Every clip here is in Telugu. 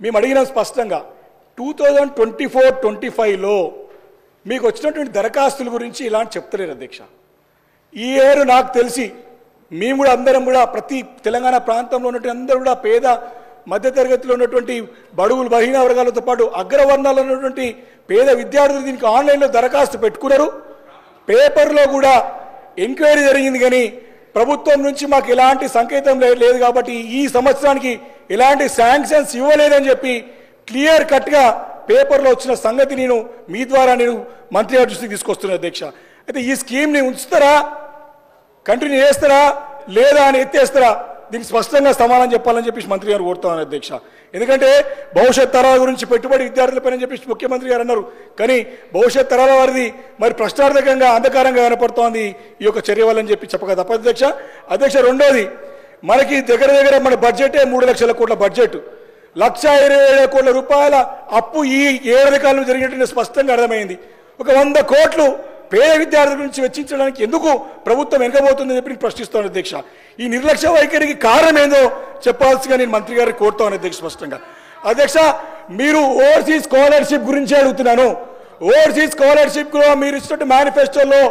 మేము అడిగిన స్పష్టంగా 2024-25లో మీకు వచ్చినటువంటి దరఖాస్తుల గురించి ఇలాంటి చెప్తలేరు అధ్యక్ష. ఈ ఏరు నాకు తెలిసి మేము కూడా అందరం కూడా ప్రతి తెలంగాణ ప్రాంతంలో ఉన్నటువంటి అందరూ కూడా పేద మధ్యతరగతిలో ఉన్నటువంటి బడుగులు బలహీన వర్గాలతో పాటు అగ్రవర్ణాల్లో ఉన్నటువంటి పేద విద్యార్థులు దీనికి ఆన్లైన్లో దరఖాస్తు పెట్టుకున్నారు. పేపర్లో కూడా ఎంక్వైరీ జరిగింది, కానీ ప్రభుత్వం నుంచి మాకు ఎలాంటి సంకేతం లేదు కాబట్టి ఈ సంవత్సరానికి ఎలాంటి శాంక్షన్స్ ఇవ్వలేదని చెప్పి క్లియర్ కట్గా పేపర్లో వచ్చిన సంగతి నేను మీ ద్వారా నేను మంత్రి గారి దృష్టికి తీసుకొస్తున్నాను అధ్యక్ష. అయితే ఈ స్కీమ్ని ఉంచుతారా, కంటిన్యూ చేస్తారా లేదా అని ఎత్తేస్తారా, దీనికి స్పష్టంగా సమాధానం చెప్పాలని చెప్పేసి మంత్రి గారు కోరుతాను అధ్యక్ష. ఎందుకంటే భవిష్యత్ తరాల గురించి పెట్టుబడి విద్యార్థులపైన చెప్పేసి ముఖ్యమంత్రి గారు అన్నారు, కానీ భవిష్యత్ తరాల వారిది మరి ప్రశ్నార్థకంగా అంధకారంగా కనపడుతోంది ఈ యొక్క చర్య వల్లని చెప్పి చెప్పక తప్పదు అధ్యక్ష. అధ్యక్ష, రెండోది, మనకి దగ్గర మన బడ్జెటే 3 లక్షల కోట్ల బడ్జెట్, 1,27,000 కోట్ల రూపాయల అప్పు ఈ ఏడాది కాలంలో జరిగినట్టు స్పష్టంగా అర్థమైంది. ఒక 100 కోట్లు పేద విద్యార్థుల గురించి వెచ్చించడానికి ఎందుకు ప్రభుత్వం వెనకబోతుందని చెప్పి నేను ప్రశ్నిస్తాను అధ్యక్ష. ఈ నిర్లక్ష్య వైఖరికి కారణం ఏందో చెప్పాల్సిగా నేను మంత్రి గారికి కోరుతాను అధ్యక్ష స్పష్టంగా. అధ్యక్ష, మీరు ఓవర్సీస్ స్కాలర్షిప్ గురించి అడుగుతున్నాను. ఓవర్సీస్ స్కాలర్షిప్ లో మీరు ఇచ్చినట్టు మేనిఫెస్టోలో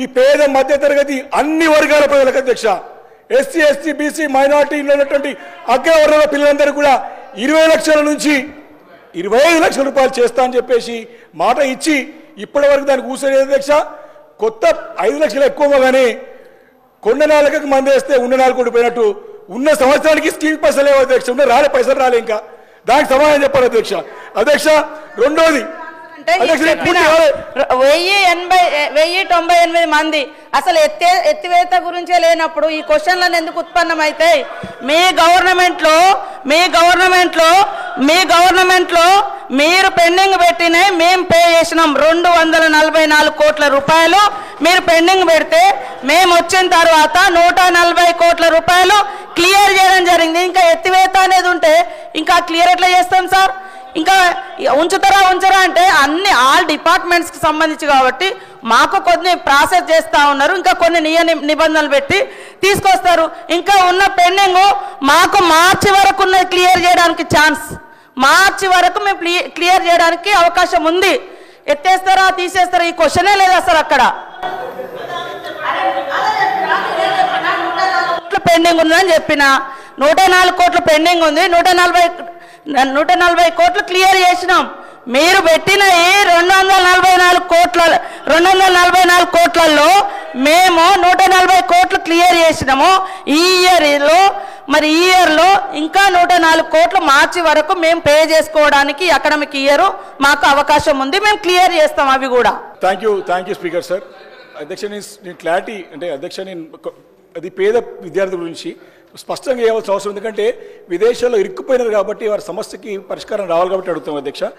ఈ పేద మధ్యతరగతి అన్ని వర్గాల ప్రజలకు అధ్యక్ష, ఎస్సీ ఎస్టీ బీసీ మైనార్టీలో ఉన్నటువంటి అగ్రవర్ణాల పిల్లలందరూ కూడా 20 లక్షల నుంచి 25 లక్షల రూపాయలు చేస్తా అని చెప్పేసి మాట ఇచ్చి ఇప్పటి వరకు దానికి ఊసలేదు అధ్యక్ష. కొత్త 5 లక్షలు ఎక్కువ, కానీ కొండ నాలుగకి మంది వేస్తే ఉన్న 4 కోట్లు పోయినట్టు ఉన్న సంవత్సరానికి స్కీమ్ పైసలు లేవు అధ్యక్ష, ఉన్న పైసలు రాలే, ఇంకా దానికి సమాధానం చెప్పాలి అధ్యక్ష. అధ్యక్ష, రెండోది, 1098 మంది అసలు ఎత్తివేత గురించే లేనప్పుడు ఈ క్వశ్చన్లను ఎందుకు ఉత్పన్నమైతాయి? మీ గవర్నమెంట్లో మీరు పెండింగ్ పెట్టినాయి, మేము పే చేసినాం 244 కోట్ల రూపాయలు. మీరు పెండింగ్ పెడితే మేము వచ్చిన తర్వాత 140 కోట్ల రూపాయలు క్లియర్ చేయడం జరిగింది. ఇంకా ఎత్తివేత అనేది ఉంటే ఇంకా క్లియర్ ఎట్లా చేస్తాం సార్? ఇంకా ఉంచరా అంటే అన్ని ఆల్ డిపార్ట్మెంట్స్కి సంబంధించి కాబట్టి మాకు కొన్ని ప్రాసెస్ చేస్తూ ఉన్నారు, ఇంకా కొన్ని నిబంధనలు పెట్టి తీసుకొస్తారు. ఇంకా ఉన్న పెండింగ్ మాకు మార్చి వరకు ఉన్నది క్లియర్ చేయడానికి ఛాన్స్, మార్చి వరకు మేము క్లియర్ చేయడానికి అవకాశం ఉంది. ఎత్తేస్తారా తీసేస్తారా ఈ క్వశ్చనే లేదు అసలు. అక్కడ పెండింగ్ ఉందని చెప్పిన 104 కోట్లు పెండింగ్ ఉంది, 140 కోట్లు క్లియర్ చేసినాం. మీరు పెట్టిన ఈ 244 కోట్లలో మేము 140 కోట్లు క్లియర్ చేసినాము. ఈ ఇయర్లో ఇంకా 104 కోట్లు మార్చి వరకు మేము పే చేసుకోవడానికి అకాడమిక్ ఇయర్ మాకు అవకాశం ఉంది, మేము క్లియర్ చేస్తాం అవి కూడా. Thank you speaker sir. అధ్యక్ష, నేను క్లారిటీ అంటే అధ్యక్ష, నేను అది పేద విద్యార్థుల గురించి స్పష్టంగా చేయవలసిన అవసరం, ఎందుకంటే విదేశాల్లో ఇరుక్కుపోయినారు కాబట్టి వారి సమస్యకి పరిష్కారం రావాలి కాబట్టి అడుగుతాం అధ్యక్ష.